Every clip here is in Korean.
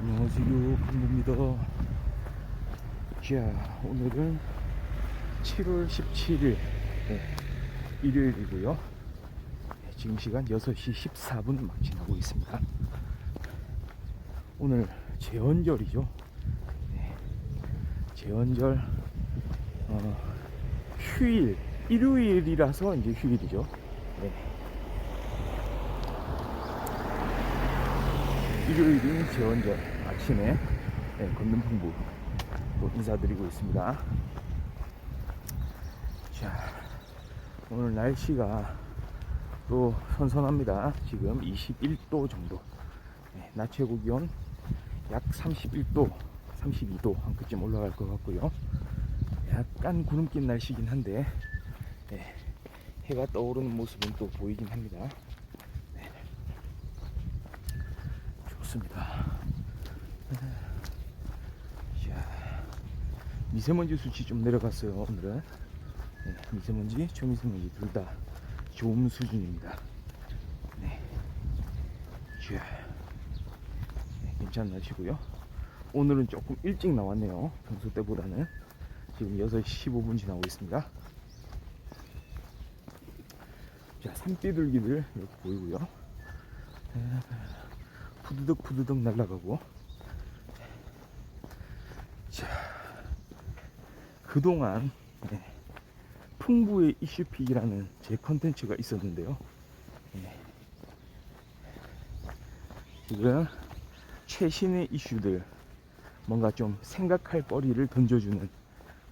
안녕하세요, 강구입니다. 자, 오늘은 7월 17일 일요일이고요. 지금 시간 6시 14분 막 지나고 있습니다. 오늘 제헌절이죠. 제헌절 휴일, 일요일이라서 이제 휴일이죠. 일요일인 제헌절 아침에 건능풍부 인사드리고 있습니다. 자, 오늘 날씨가 또 선선합니다. 지금 21도 정도, 낮 최고 기온 약 31도, 32도 한 그쯤 올라갈 것 같고요. 약간 구름 낀 날씨긴 한데 해가 떠오르는 모습은 또 보이긴 합니다. 좋습니다. 자, 미세먼지 수치 좀 내려갔어요. 오늘은 미세먼지, 초미세먼지 둘 다 좋은 수준입니다. 자, 괜찮은 날씨고요. 오늘은 조금 일찍 나왔네요. 평소 때보다는. 지금 6시 15분 지나고 있습니다. 자, 산비둘기들 이렇게 보이고요. 푸드득 푸드득 날아가고. 자, 그동안 풍부의 이슈픽이라는 제 컨텐츠가 있었는데요. 지금 최신의 이슈들, 뭔가 좀 생각할 거리를 던져주는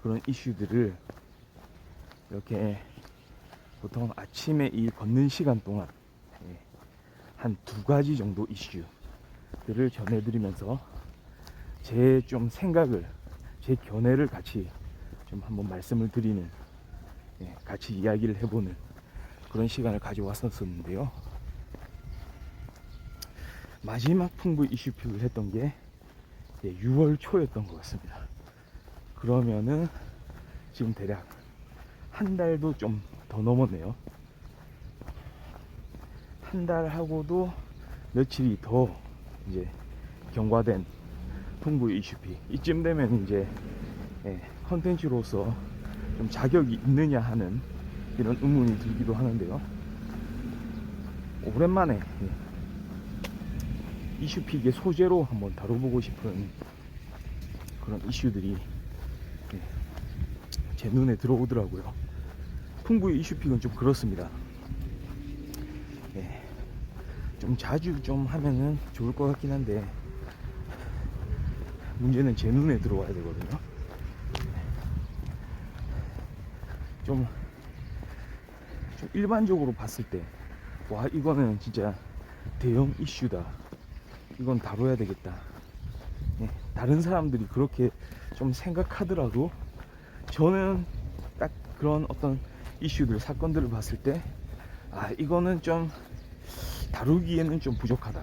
그런 이슈들을 이렇게 보통 아침에 이 걷는 시간 동안 한 2가지 정도 이슈들을 전해드리면서 제 좀 생각을, 제 견해를 같이 좀 한번 말씀을 드리는, 같이 이야기를 해보는 그런 시간을 가져왔었는데요. 마지막 풍부 이슈픽을 했던 게 6월 초였던 것 같습니다. 그러면은 지금 대략 한 달도 좀 더 넘었네요. 한 달하고도 며칠이 더 이제 경과된 풍부 이슈픽. 이쯤 되면 이제 컨텐츠로서 좀 자격이 있느냐 하는 이런 의문이 들기도 하는데요. 오랜만에 이슈픽의 소재로 한번 다뤄보고 싶은 그런 이슈들이 제 눈에 들어오더라고요. 풍부의 이슈픽은 좀 그렇습니다. 좀 자주 좀 하면은 좋을 것 같긴 한데, 문제는 제 눈에 들어와야 되거든요. 좀 일반적으로 봤을 때, 와, 이거는 진짜 대형 이슈다, 이건 다뤄야 되겠다, 다른 사람들이 그렇게 좀 생각하더라도 저는 딱 그런 어떤 이슈들, 사건들을 봤을 때, 아, 이거는 좀 다루기에는 좀 부족하다.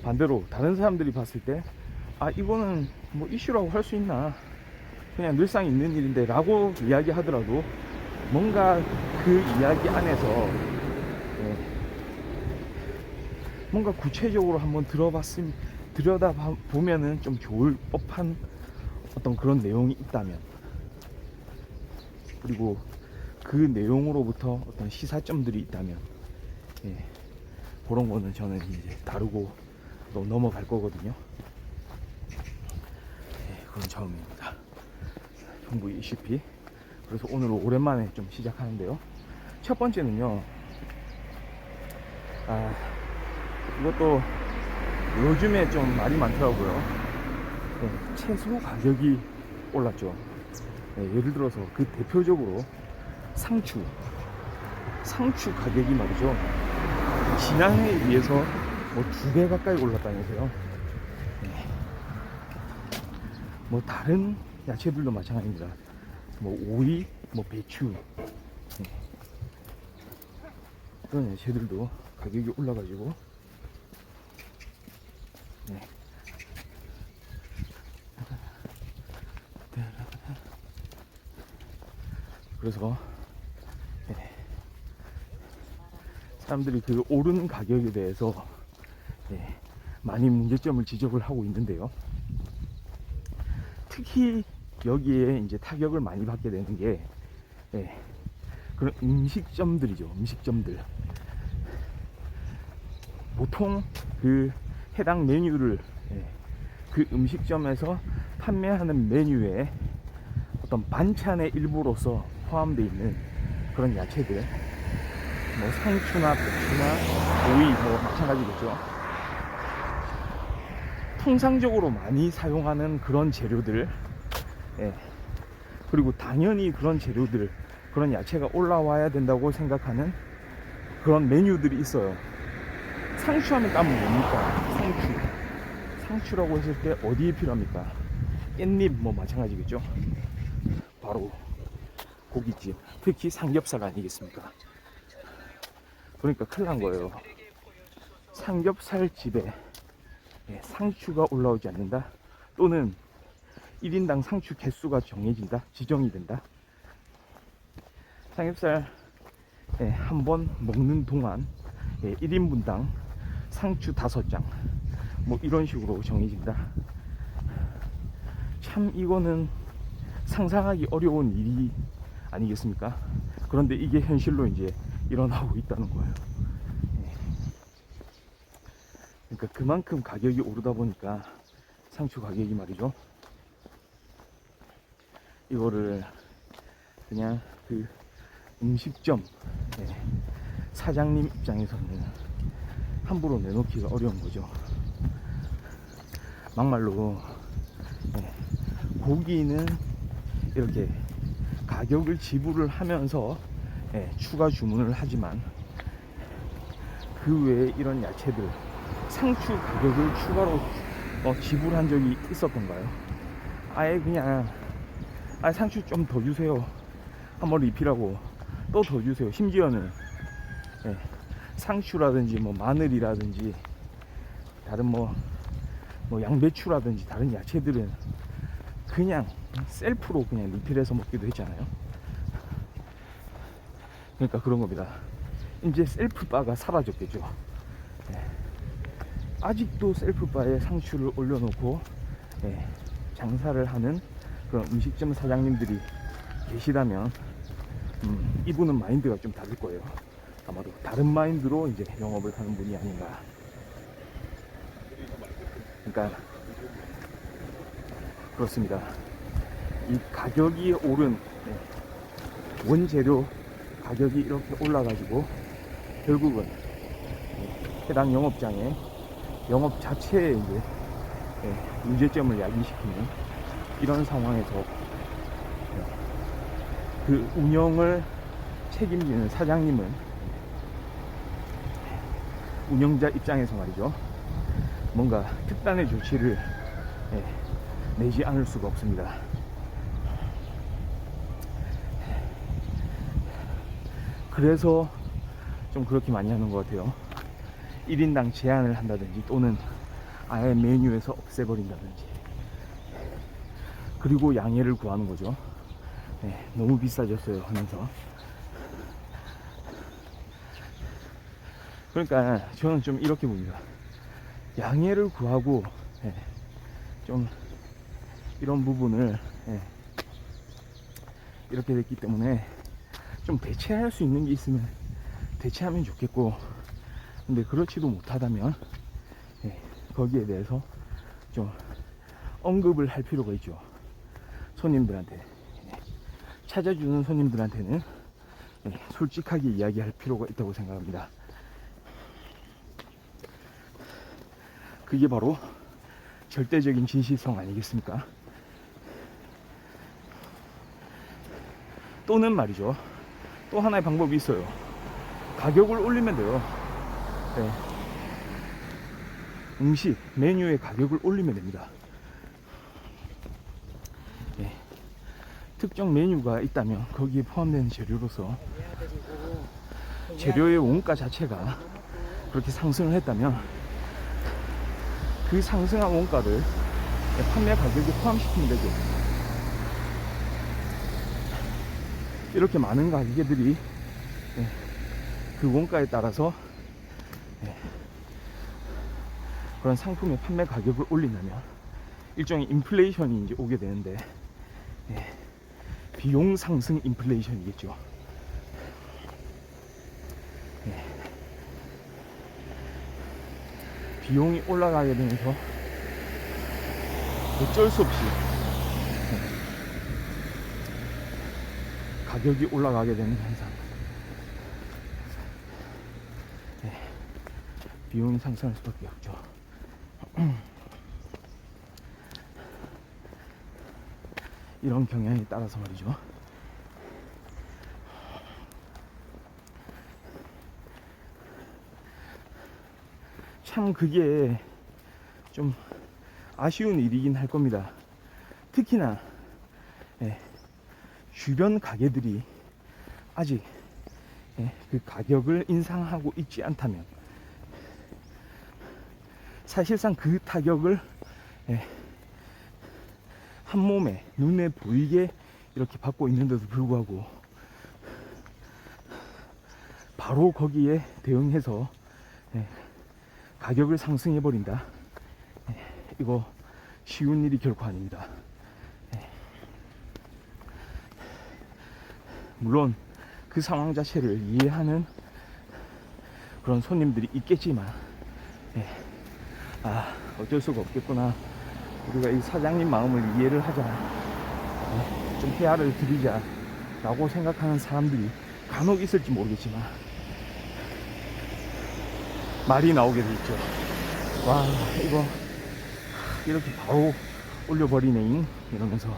반대로 다른 사람들이 봤을 때, 아, 이거는 뭐 이슈라고 할 수 있나, 그냥 늘상 있는 일인데 라고 이야기 하더라도 뭔가 그 이야기 안에서 뭔가 구체적으로 한번 들여다보면은 좀 좋을 법한 어떤 그런 내용이 있다면, 그리고 그 내용으로부터 어떤 시사점들이 있다면, 그런 거는 저는 이제 다루고 또 넘어갈 거거든요. 그건 처음입니다. 풍부 이슈픽. 그래서 오늘 오랜만에 좀 시작하는데요. 첫 번째는요, 이것도 요즘에 좀 말이 많더라고요. 채소 가격이 올랐죠. 예를 들어서 그 대표적으로 상추 가격이 말이죠, 지난해에 비해서 뭐 2배 가까이 올랐다면서요. 뭐 다른 야채들도 마찬가지입니다. 뭐 오이, 뭐 배추, 그런 야채들도 가격이 올라가지고 그래서 사람들이 그 오른 가격에 대해서 많이 문제점을 지적을 하고 있는데요. 특히 여기에 이제 타격을 많이 받게 되는 게 그런 음식점들이죠. 음식점들. 보통 그 해당 메뉴를 그 음식점에서 판매하는 메뉴에 어떤 반찬의 일부로서 포함되어 있는 그런 야채들, 뭐 상추나 배추나 오이 뭐 마찬가지겠죠. 통상적으로 많이 사용하는 그런 재료들, 그리고 당연히 그런 재료들, 그런 야채가 올라와야 된다고 생각하는 그런 메뉴들이 있어요. 상추하면 딱 뭡니까? 상추라고 했을 때 어디에 필요합니까? 깻잎 뭐 마찬가지겠죠. 바로 고깃집, 특히 삼겹살 아니겠습니까? 그러니까 큰일 난 거예요. 삼겹살 집에 상추가 올라오지 않는다, 또는 1인당 상추 개수가 정해진다, 지정이 된다. 삼겹살 한 번 먹는 동안 1인분당 상추 5장 뭐 이런 식으로 정해진다. 참 이거는 상상하기 어려운 일이 아니겠습니까? 그런데 이게 현실로 이제 일어나고 있다는 거예요. 그러니까 그만큼 가격이 오르다 보니까 상추 가격이 말이죠, 이거를 그냥 그 음식점 사장님 입장에서는 함부로 내놓기가 어려운 거죠. 막말로 고기는 이렇게 가격을 지불을 하면서 추가 주문을 하지만, 그 외에 이런 야채들, 상추 가격을 추가로 지불한 적이 있었던가요? 아예 그냥 상추 좀 더 주세요, 한번 리필하고 또 더 주세요. 심지어는 상추라든지 뭐 마늘이라든지 다른 뭐 양배추라든지 다른 야채들은 그냥 셀프로 그냥 리필해서 먹기도 했잖아요. 그러니까 그런 겁니다. 이제 셀프바가 사라졌겠죠. 아직도 셀프바에 상추를 올려놓고 장사를 하는 그런 음식점 사장님들이 계시다면 이분은 마인드가 좀 다를 거예요. 아마도 다른 마인드로 이제 영업을 하는 분이 아닌가. 그러니까 그렇습니다. 이 가격이 오른 원재료 가격이 이렇게 올라가지고 결국은 해당 영업장의 영업 자체에 이제 문제점을 야기시키는 이런 상황에서 그 운영을 책임지는 사장님은 운영자 입장에서 말이죠, 뭔가 특단의 조치를 내지 않을 수가 없습니다. 그래서 좀 그렇게 많이 하는 것 같아요. 1인당 제한을 한다든지 또는 아예 메뉴에서 없애버린다든지, 그리고 양해를 구하는 거죠. 너무 비싸졌어요 하면서. 그러니까 저는 좀 이렇게 봅니다. 양해를 구하고 좀 이런 부분을 이렇게 됐기 때문에 좀 대체할 수 있는 게 있으면 대체하면 좋겠고, 근데 그렇지도 못하다면 거기에 대해서 좀 언급을 할 필요가 있죠. 손님들한테, 찾아주는 손님들한테는 솔직하게 이야기할 필요가 있다고 생각합니다. 그게 바로 절대적인 진실성 아니겠습니까? 또는 말이죠, 또 하나의 방법이 있어요. 가격을 올리면 돼요. 음식 메뉴의 가격을 올리면 됩니다. 특정 메뉴가 있다면 거기에 포함되는 재료로서 재료의 원가 자체가 그렇게 상승을 했다면 그 상승한 원가를 판매 가격에 포함시키면 되죠. 이렇게 많은 가게들이 그 원가에 따라서 그런 상품의 판매 가격을 올린다면 일종의 인플레이션이 이제 오게 되는데, 예, 비용 상승 인플레이션이겠죠. 예, 비용이 올라가게 되면서 어쩔 수 없이 가격이 올라가게 되는 현상. 네, 비용이 상승할 수밖에 없죠. 이런 경향에 따라서 말이죠. 참 그게 좀 아쉬운 일이긴 할 겁니다. 특히나 주변 가게들이 아직 그 가격을 인상하고 있지 않다면, 사실상 그 타격을 한 몸에 눈에 보이게 이렇게 받고 있는데도 불구하고 바로 거기에 대응해서 가격을 상승해 버린다. 이거 쉬운 일이 결코 아닙니다. 물론 그 상황 자체를 이해하는 그런 손님들이 있겠지만, 어쩔 수가 없겠구나, 우리가 이 사장님 마음을 이해를 하자, 좀 헤아를 드리자 라고 생각하는 사람들이 간혹 있을지 모르겠지만 말이 나오게 돼 있죠. 와, 이거 이렇게 바로 올려버리네 이러면서,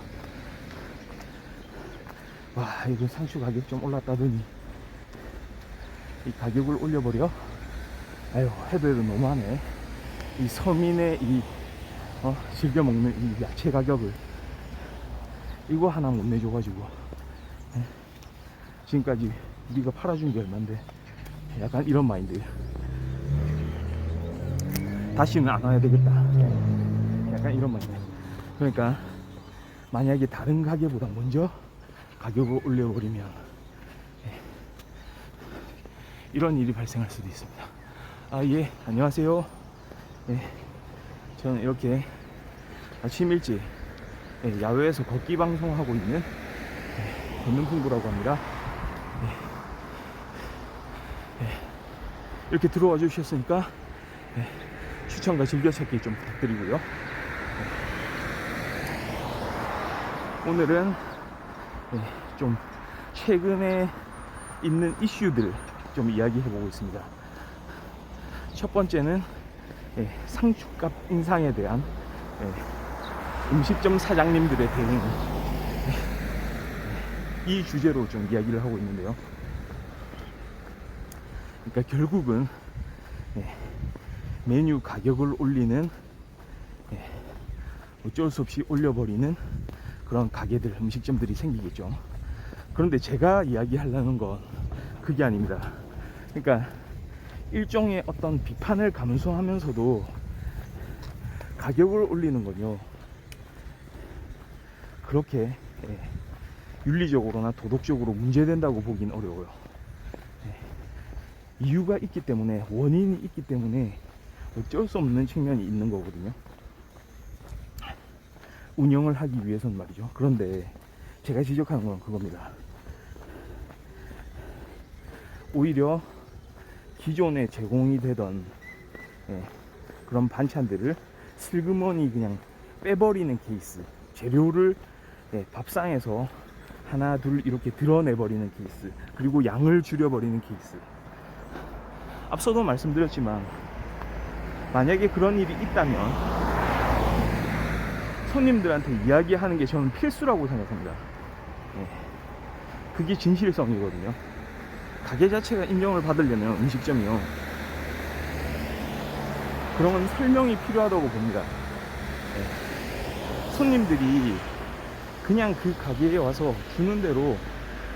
와, 이거 상추 가격 좀 올랐다더니 이 가격을 올려버려? 아유, 해도 너무하네. 이 서민의 이 즐겨 먹는 이 야채 가격을 이거 하나 못 내줘가지고 지금까지 우리가 팔아준 게 얼만데, 약간 이런 마인드. 다시는 안 와야 되겠다, 약간 이런 마인드. 그러니까 만약에 다른 가게보다 먼저 가격을 올려버리면 이런 일이 발생할 수도 있습니다. 예, 안녕하세요. 저는 이렇게 아침 일찍 야외에서 걷기 방송하고 있는 걷는 풍부라고 합니다. 이렇게 들어와 주셨으니까 추천과 즐겨찾기 좀 부탁드리고요. 오늘은 좀 최근에 있는 이슈들 좀 이야기해보고 있습니다. 첫 번째는 상추값 인상에 대한 음식점 사장님들의 대응, 이 주제로 좀 이야기를 하고 있는데요. 그러니까 결국은 메뉴 가격을 올리는, 어쩔 수 없이 올려버리는 그런 가게들, 음식점들이 생기겠죠. 그런데 제가 이야기하려는 건 그게 아닙니다. 그러니까 일종의 어떤 비판을 감수하면서도 가격을 올리는 건요, 그렇게 윤리적으로나 도덕적으로 문제된다고 보긴 어려워요. 이유가 있기 때문에, 원인이 있기 때문에 어쩔 수 없는 측면이 있는 거거든요, 운영을 하기 위해서는 말이죠. 그런데 제가 지적하는 건 그겁니다. 오히려 기존에 제공이 되던 그런 반찬들을 슬그머니 그냥 빼버리는 케이스, 재료를 밥상에서 하나 둘 이렇게 드러내버리는 케이스, 그리고 양을 줄여버리는 케이스. 앞서도 말씀드렸지만 만약에 그런 일이 있다면 손님들한테 이야기하는 게 저는 필수라고 생각합니다. 그게 진실성이거든요. 가게 자체가 인정을 받으려면, 음식점이요, 그러면 설명이 필요하다고 봅니다. 손님들이 그냥 그 가게에 와서 주는 대로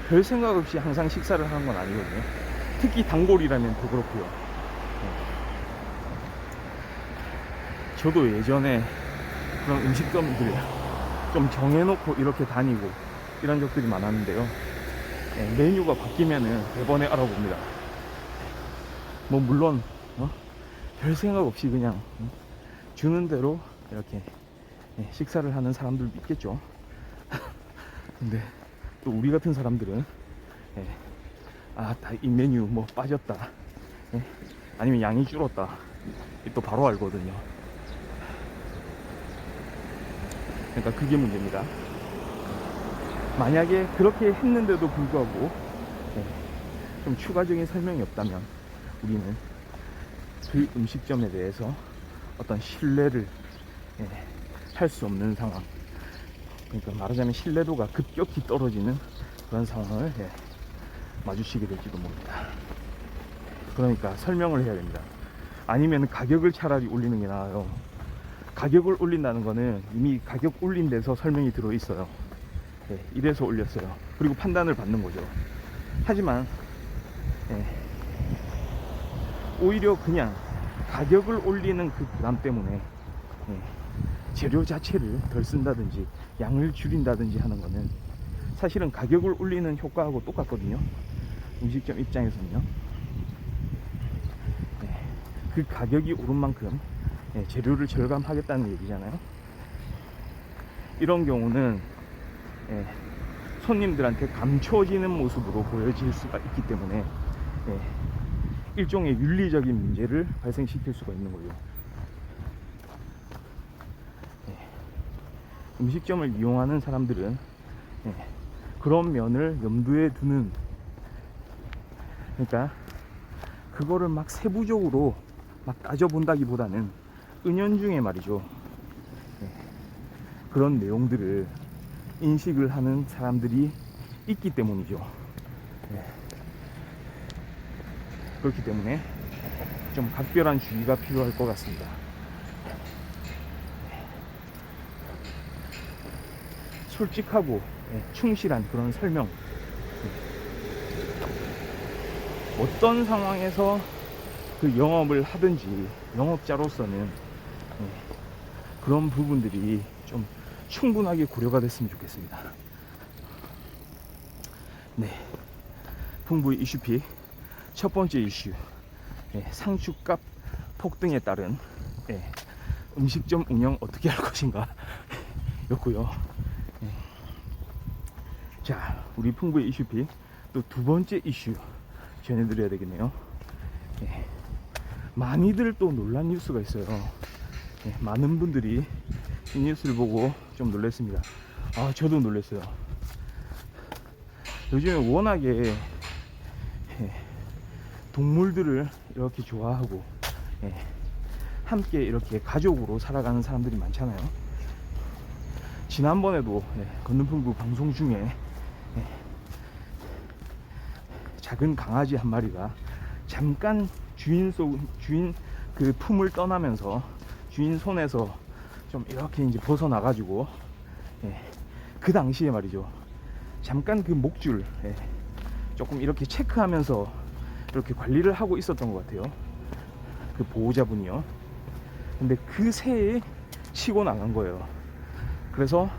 별 생각 없이 항상 식사를 하는 건 아니거든요. 특히 단골이라면 더 그렇고요. 저도 예전에 그런 음식점들 좀 정해놓고 이렇게 다니고 이런 적들이 많았는데요. 메뉴가 바뀌면은 대번에 알아봅니다. 뭐 물론 별 생각 없이 그냥 주는 대로 이렇게 식사를 하는 사람들도 있겠죠. 근데 또 우리 같은 사람들은 이 메뉴 뭐 빠졌다, 아니면 양이 줄었다, 또 바로 알거든요. 그러니까 그게 문제입니다. 만약에 그렇게 했는데도 불구하고 좀 추가적인 설명이 없다면 우리는 그 음식점에 대해서 어떤 신뢰를 할 수 없는 상황, 그러니까 말하자면 신뢰도가 급격히 떨어지는 그런 상황을 마주치게 될지도 모릅니다. 그러니까 설명을 해야 됩니다. 아니면 가격을 차라리 올리는 게 나아요. 가격을 올린다는 거는 이미 가격 올린 데서 설명이 들어 있어요. 이래서 올렸어요. 그리고 판단을 받는 거죠. 하지만 오히려 그냥 가격을 올리는 그 부담 때문에 재료 자체를 덜 쓴다든지 양을 줄인다든지 하는 거는 사실은 가격을 올리는 효과하고 똑같거든요. 음식점 입장에서는요. 그 가격이 오른 만큼 재료를 절감하겠다는 얘기잖아요. 이런 경우는 손님들한테 감춰지는 모습으로 보여질 수가 있기 때문에 일종의 윤리적인 문제를 발생시킬 수가 있는 거죠. 음식점을 이용하는 사람들은 그런 면을 염두에 두는, 그러니까 그거를 막 세부적으로 막 따져본다기보다는 은연중에 말이죠, 그런 내용들을 인식을 하는 사람들이 있기 때문이죠. 그렇기 때문에 좀 각별한 주의가 필요할 것 같습니다. 솔직하고 충실한 그런 설명, 어떤 상황에서 그 영업을 하든지 영업자로서는 그런 부분들이 좀 충분하게 고려가 됐으면 좋겠습니다. 풍부의 이슈피 첫 번째 이슈, 상추값 폭등에 따른 음식점 운영 어떻게 할 것인가 였고요. 자, 우리 풍부의 이슈피 또 두 번째 이슈 전해드려야 되겠네요. 많이들 또 놀란 뉴스가 있어요. 많은 분들이 이 뉴스를 보고 좀 놀랐습니다. 저도 놀랐어요. 요즘에 워낙에 동물들을 이렇게 좋아하고 함께 이렇게 가족으로 살아가는 사람들이 많잖아요. 지난번에도 건능풍부 방송 중에 작은 강아지 한 마리가 잠깐 주인 그 품을 떠나면서 주인 손에서 좀 이렇게 이제 벗어나가지고 그 당시에 말이죠, 잠깐 그 목줄 조금 이렇게 체크하면서 이렇게 관리를 하고 있었던 것 같아요, 그 보호자분이요. 근데 그 새에 치고 나간 거예요. 그래서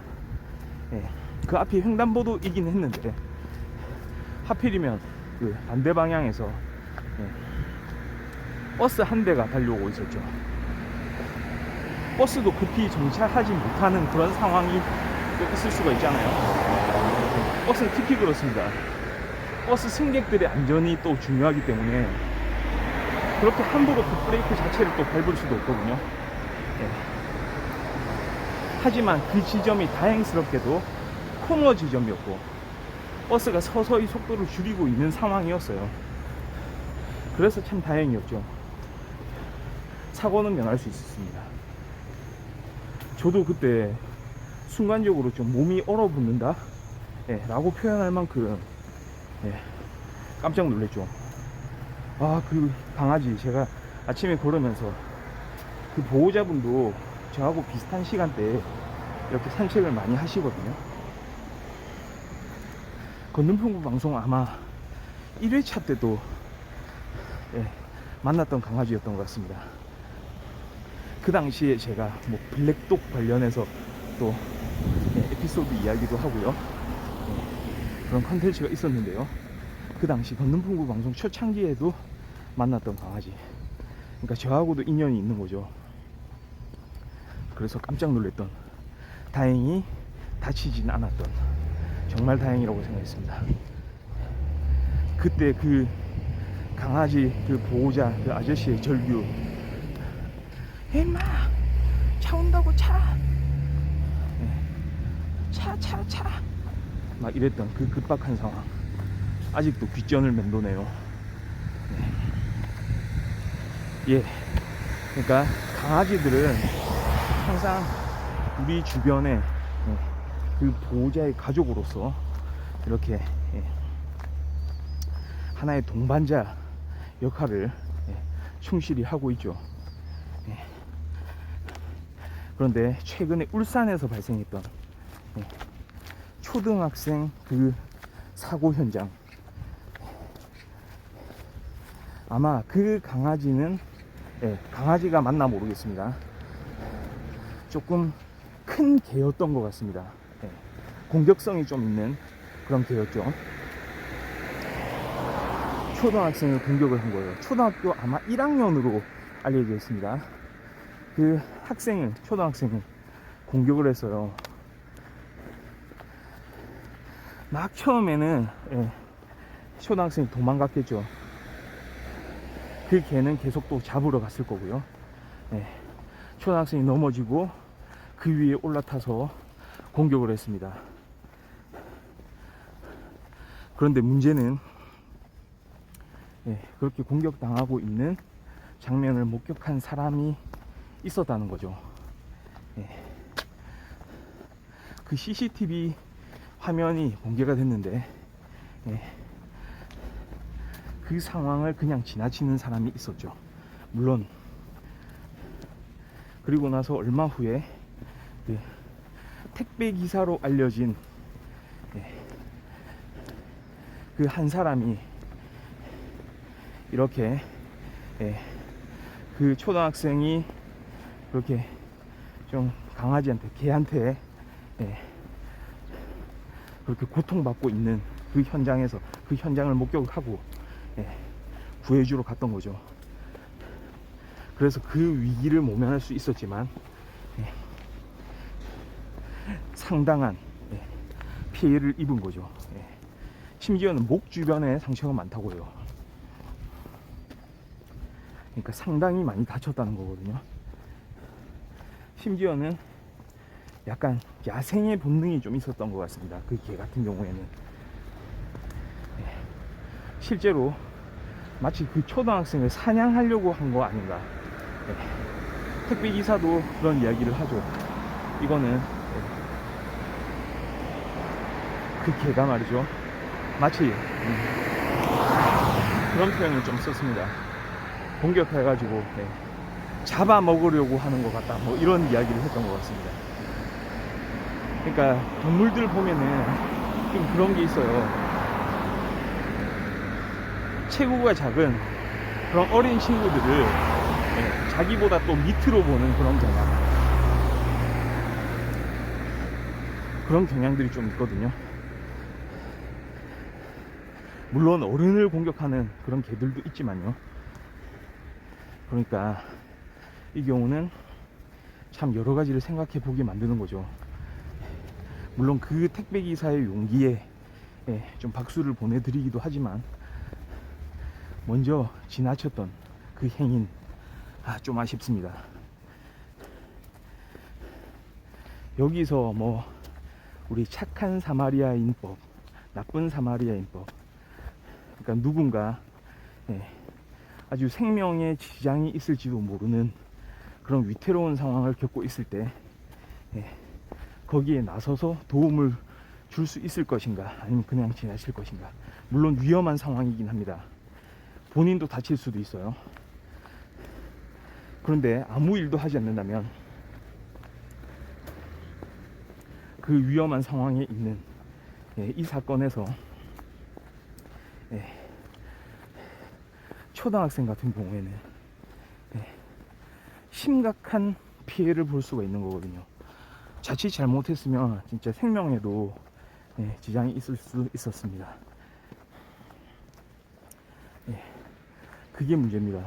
그 앞이 횡단보도이긴 했는데 하필이면 그 반대 방향에서 버스 한 대가 달려오고 있었죠. 버스도 급히 정차하지 못하는 그런 상황이 또 있을 수가 있잖아요. 버스는 특히 그렇습니다. 버스 승객들의 안전이 또 중요하기 때문에 그렇게 함부로 그 브레이크 자체를 또 밟을 수도 없거든요. 하지만 그 지점이 다행스럽게도 코너 지점이었고 버스가 서서히 속도를 줄이고 있는 상황이었어요. 그래서 참 다행이었죠. 사고는 면할 수 있었습니다. 저도 그때 순간적으로 좀 몸이 얼어붙는다 라고 표현할 만큼 깜짝 놀랐죠. 그 강아지, 제가 아침에 걸으면서 그 보호자분도 저하고 비슷한 시간대에 이렇게 산책을 많이 하시거든요. 건능풍부 방송 아마 1회차 때도 만났던 강아지였던 것 같습니다. 그 당시에 제가 뭐 블랙독 관련해서 또 에피소드 이야기도 하고요, 그런 컨텐츠가 있었는데요. 그 당시 건능풍부 방송 초창기에도 만났던 강아지, 그러니까 저하고도 인연이 있는 거죠. 그래서 깜짝 놀랐던, 다행히 다치진 않았던, 정말 다행이라고 생각했습니다. 그때 그 강아지 그 보호자 그 아저씨의 절규, 임마 차 온다고, 차 막 이랬던 그 급박한 상황, 아직도 귓전을 맴도네요. 예, 그러니까 강아지들은 항상 우리 주변에 그 보호자의 가족으로서 이렇게 하나의 동반자 역할을 충실히 하고 있죠. 그런데 최근에 울산에서 발생했던 초등학생 그 사고 현장, 아마 그 강아지는 강아지가 맞나 모르겠습니다. 조금 큰 개였던 것 같습니다. 공격성이 좀 있는 그런 개였죠. 초등학생을 공격을 한 거예요. 초등학교 아마 1학년으로 알려져 있습니다. 그 학생을, 초등학생을 공격을 했어요. 막 처음에는 초등학생이 도망갔겠죠. 그 개는 계속 또 잡으러 갔을 거고요. 초등학생이 넘어지고 그 위에 올라타서 공격을 했습니다. 그런데 문제는 그렇게 공격당하고 있는 장면을 목격한 사람이 있었다는 거죠. 그 CCTV 화면이 공개가 됐는데 그 상황을 그냥 지나치는 사람이 있었죠. 물론 그리고 나서 얼마 후에 그 택배 기사로 알려진 그 한 사람이 이렇게 그 초등학생이 그렇게 좀 강아지한테, 개한테 그렇게 고통받고 있는 그 현장에서, 그 현장을 목격하고 구해주러 갔던 거죠. 그래서 그 위기를 모면할 수 있었지만 상당한 피해를 입은 거죠. 심지어는 목 주변에 상처가 많다고요. 그러니까 상당히 많이 다쳤다는 거거든요. 심지어는 약간 야생의 본능이 좀 있었던 것 같습니다. 그 개 같은 경우에는 실제로 마치 그 초등학생을 사냥하려고 한 거 아닌가. 택배 기사도 그런 이야기를 하죠. 이거는 그 개가 말이죠, 마치 그런 표현을 좀 썼습니다. 공격해가지고 잡아먹으려고 하는 것 같다, 뭐 이런 이야기를 했던 것 같습니다. 그러니까 동물들 보면은 좀 그런 게 있어요. 체구가 작은 그런 어린 친구들을 자기보다 또 밑으로 보는 그런 경향, 그런 경향들이 좀 있거든요. 물론 어른을 공격하는 그런 개들도 있지만요. 그러니까 이 경우는 참 여러 가지를 생각해 보게 만드는 거죠. 물론 그 택배 기사의 용기에 좀 박수를 보내드리기도 하지만, 먼저 지나쳤던 그 행인, 좀 아쉽습니다. 여기서 뭐 우리 착한 사마리아인법, 나쁜 사마리아인법, 그러니까 누군가 아주 생명에 지장이 있을지도 모르는 그런 위태로운 상황을 겪고 있을 때 거기에 나서서 도움을 줄 수 있을 것인가, 아니면 그냥 지나칠 것인가. 물론 위험한 상황이긴 합니다. 본인도 다칠 수도 있어요. 그런데 아무 일도 하지 않는다면 그 위험한 상황에 있는 이 사건에서 초등학생 같은 경우에는 심각한 피해를 볼 수가 있는 거거든요. 자칫 잘못했으면 진짜 생명에도 지장이 있을 수 있었습니다. 그게 문제입니다.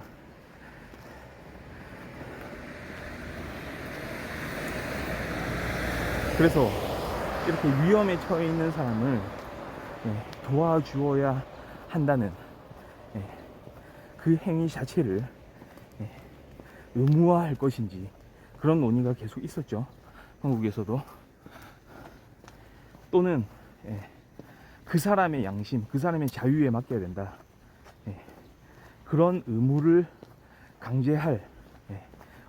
그래서 이렇게 위험에 처해 있는 사람을 도와주어야 한다는 그 행위 자체를 의무화할 것인지, 그런 논의가 계속 있었죠, 한국에서도. 또는 그 사람의 양심, 그 사람의 자유에 맡겨야 된다, 그런 의무를 강제할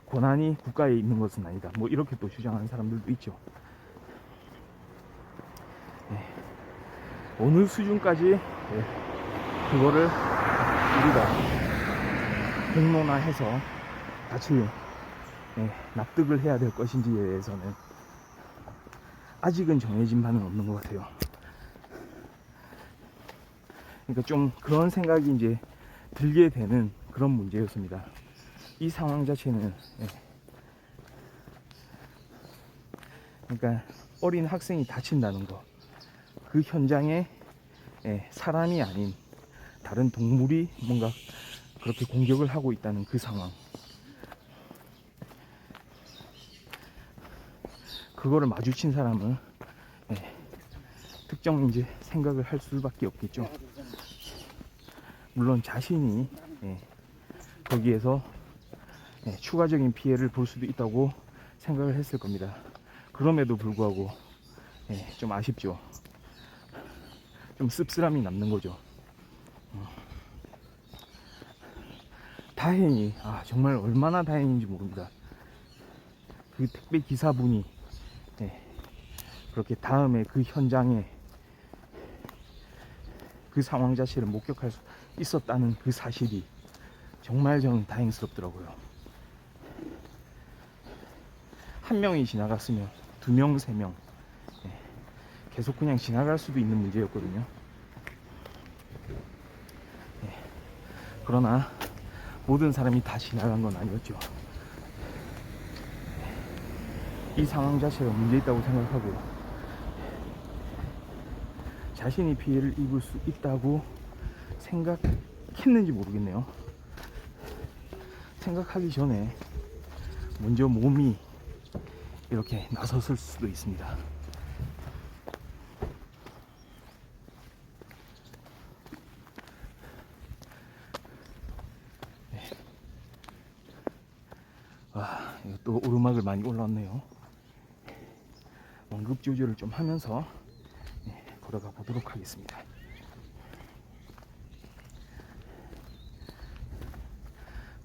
권한이 국가에 있는 것은 아니다, 뭐 이렇게 또 주장하는 사람들도 있죠. 어느 수준까지 그거를 우리가 공론화해서 같이 납득을 해야 될 것인지에 대해서는 아직은 정해진 바는 없는 것 같아요. 그러니까 좀 그런 생각이 이제 들게 되는 그런 문제였습니다. 이 상황 자체는 그러니까 어린 학생이 다친다는 거, 그 현장에 사람이 아닌 다른 동물이 뭔가 그렇게 공격을 하고 있다는 그 상황, 그거를 마주친 사람은 특정 이제 생각을 할 수밖에 없겠죠. 물론 자신이 거기에서 추가적인 피해를 볼 수도 있다고 생각을 했을 겁니다. 그럼에도 불구하고 좀 아쉽죠. 좀 씁쓸함이 남는 거죠. 다행히, 정말 얼마나 다행인지 모릅니다. 그 택배 기사분이 그렇게 다음에 그 현장에 그 상황 자체를 목격할 수 있었다는 그 사실이 정말 저는 다행스럽더라고요. 한 명이 지나갔으면 두 명, 세 명 계속 그냥 지나갈 수도 있는 문제였거든요. 그러나 모든 사람이 다 지나간 건 아니었죠. 이 상황 자체가 문제 있다고 생각하고 자신이 피해를 입을 수 있다고 생각했는지 모르겠네요. 생각하기 전에 먼저 몸이 이렇게 나섰을 수도 있습니다. 이거 또 오르막을 많이 올라왔네요. 완급 조절을 좀 하면서 걸어가 보도록 하겠습니다.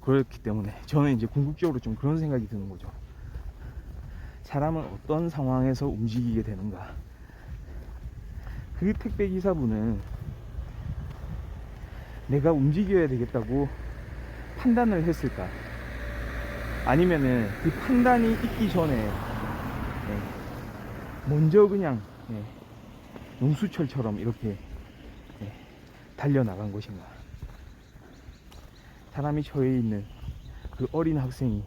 그렇기 때문에 저는 이제 궁극적으로 좀 그런 생각이 드는 거죠. 사람은 어떤 상황에서 움직이게 되는가. 그 택배 기사분은 내가 움직여야 되겠다고 판단을 했을까? 아니면은 그 판단이 있기 전에 먼저 그냥 용수철처럼 이렇게 달려나간 것인가. 사람이 처해 있는 그 어린 학생이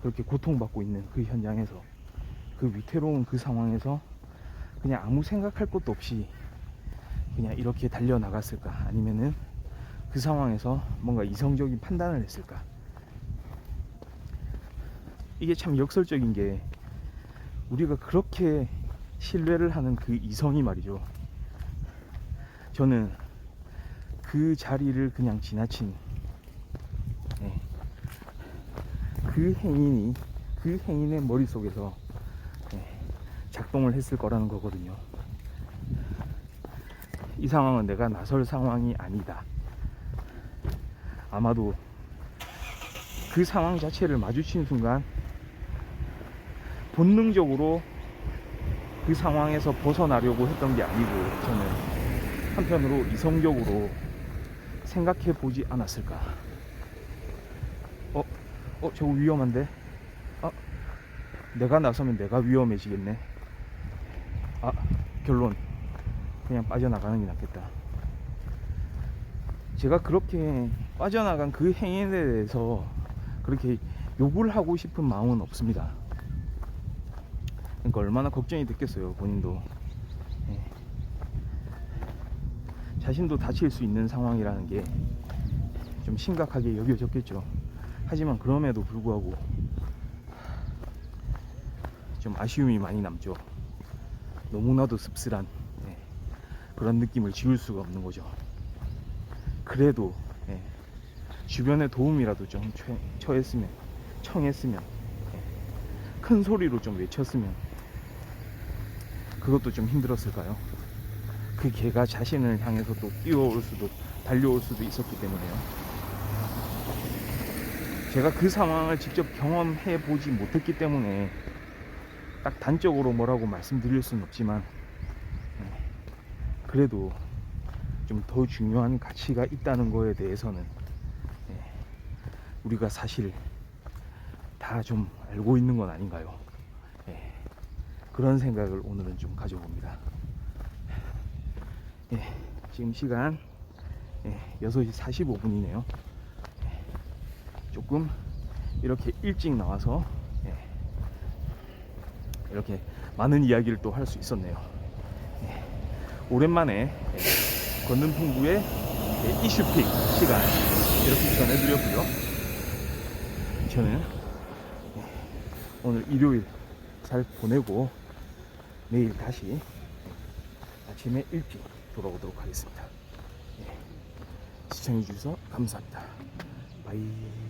그렇게 고통받고 있는 그 현장에서, 그 위태로운 그 상황에서 그냥 아무 생각할 것도 없이 그냥 이렇게 달려나갔을까, 아니면은 그 상황에서 뭔가 이성적인 판단을 했을까. 이게 참 역설적인 게, 우리가 그렇게 신뢰를 하는 그 이성이 말이죠, 저는 그 자리를 그냥 지나친 그 행인이, 그 행인의 머릿속에서 작동을 했을 거라는 거거든요. 이 상황은 내가 나설 상황이 아니다. 아마도 그 상황 자체를 마주친 순간 본능적으로 그 상황에서 벗어나려고 했던 게 아니고, 저는 한편으로 이성적으로 생각해 보지 않았을까. 저거 위험한데? 내가 나서면 내가 위험해지겠네. 결론, 그냥 빠져나가는 게 낫겠다. 제가 그렇게 빠져나간 그 행위에 대해서 그렇게 욕을 하고 싶은 마음은 없습니다. 그러니까 얼마나 걱정이 됐겠어요, 본인도. 자신도 다칠 수 있는 상황이라는 게 좀 심각하게 여겨졌겠죠. 하지만 그럼에도 불구하고 좀 아쉬움이 많이 남죠. 너무나도 씁쓸한 그런 느낌을 지울 수가 없는 거죠. 그래도 주변의 도움이라도 좀 청했으면 큰 소리로 좀 외쳤으면 그것도 좀 힘들었을까요? 그 개가 자신을 향해서 또 뛰어올 수도 달려올 수도 있었기 때문에요. 제가 그 상황을 직접 경험해 보지 못했기 때문에 딱 단적으로 뭐라고 말씀드릴 수는 없지만 그래도 좀 더 중요한 가치가 있다는 거에 대해서는 우리가 사실 다 좀 알고 있는 건 아닌가요? 그런 생각을 오늘은 좀 가져봅니다. 지금 시간 6시 45분이네요. 조금 이렇게 일찍 나와서 이렇게 많은 이야기를 또 할 수 있었네요. 오랜만에 건능풍부의 이슈픽 시간 이렇게 전해드렸고요. 저는 오늘 일요일 잘 보내고 내일 다시 아침에 일찍 돌아오도록 하겠습니다. 시청해주셔서 감사합니다. 바이.